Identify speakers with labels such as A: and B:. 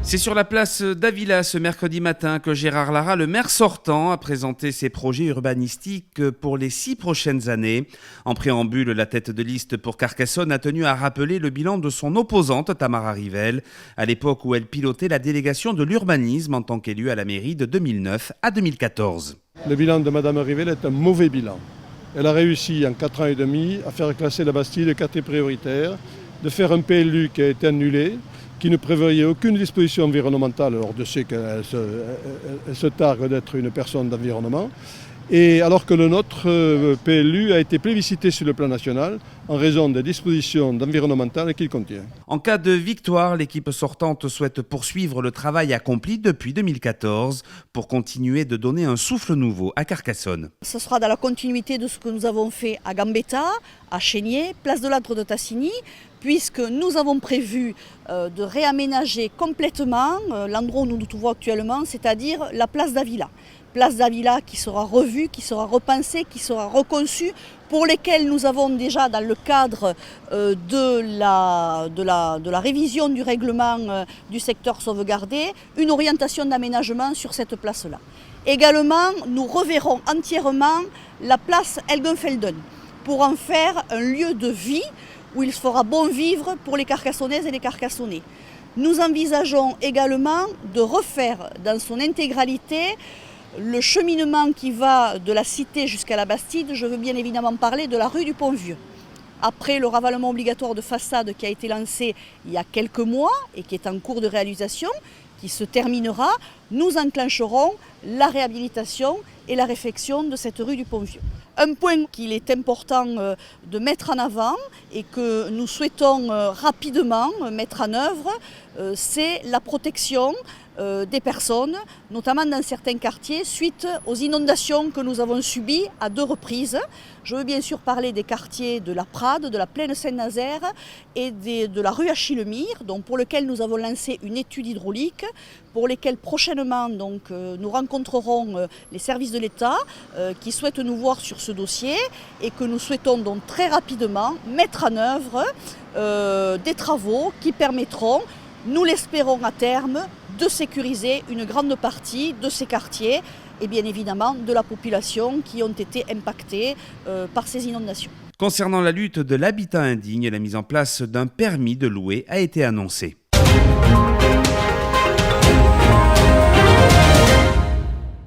A: C'est sur la place d'Avila ce mercredi matin que Gérard Lara, le maire sortant, a présenté ses projets urbanistiques pour les 6 prochaines années. En préambule, la tête de liste pour Carcassonne a tenu à rappeler le bilan de son opposante Tamara Rivel, à l'époque où elle pilotait la délégation de l'urbanisme en tant qu'élue à la mairie de 2009 à 2014.
B: Le bilan de Mme Rivel est un mauvais bilan. Elle a réussi en 4 ans et demi à faire classer la Bastille de quartier prioritaire, de faire un PLU qui a été annulé, qui ne prévoyait aucune disposition environnementale, alors de ce qu'elle se targue d'être une personne d'environnement, et alors que le nôtre PLU a été plébiscité sur le plan national en raison des dispositions environnementales qu'il contient.
A: En cas de victoire, l'équipe sortante souhaite poursuivre le travail accompli depuis 2014 pour continuer de donner un souffle nouveau à Carcassonne.
C: Ce sera dans la continuité de ce que nous avons fait à Gambetta, à Chénier, place de l'Âtre de Tassigny, puisque nous avons prévu de réaménager complètement l'endroit où nous nous trouvons actuellement, c'est-à-dire la place d'Avila. Place d'Avila qui sera revue, qui sera repensée, qui sera reconçue, pour lesquelles nous avons déjà dans le cadre de la révision du règlement du secteur sauvegardé, une orientation d'aménagement sur cette place-là. Également, nous reverrons entièrement la place Elgenfelden pour en faire un lieu de vie où il fera bon vivre pour les Carcassonnaises et les Carcassonnais. Nous envisageons également de refaire dans son intégralité le cheminement qui va de la Cité jusqu'à la Bastide. Je veux bien évidemment parler de la rue du Pont-Vieux. Après le ravalement obligatoire de façade qui a été lancé il y a quelques mois et qui est en cours de réalisation, qui se terminera, nous enclencherons la réhabilitation et la réfection de cette rue du Pont-Vieux. Un point qu'il est important de mettre en avant et que nous souhaitons rapidement mettre en œuvre, c'est la protection des personnes, notamment dans certains quartiers, suite aux inondations que nous avons subies à 2 reprises. Je veux bien sûr parler des quartiers de la Prade, de la Plaine Saint-Nazaire et de la rue Achille-Mire, pour lequel nous avons lancé une étude hydraulique, pour lesquels prochainement nous rencontrerons les services de l'État qui souhaitent nous voir sur ce dossier et que nous souhaitons donc très rapidement mettre en œuvre des travaux qui permettront, nous l'espérons à terme, de sécuriser une grande partie de ces quartiers et bien évidemment de la population qui ont été impactés par ces inondations.
A: Concernant la lutte de l'habitat indigne, la mise en place d'un permis de louer a été annoncée.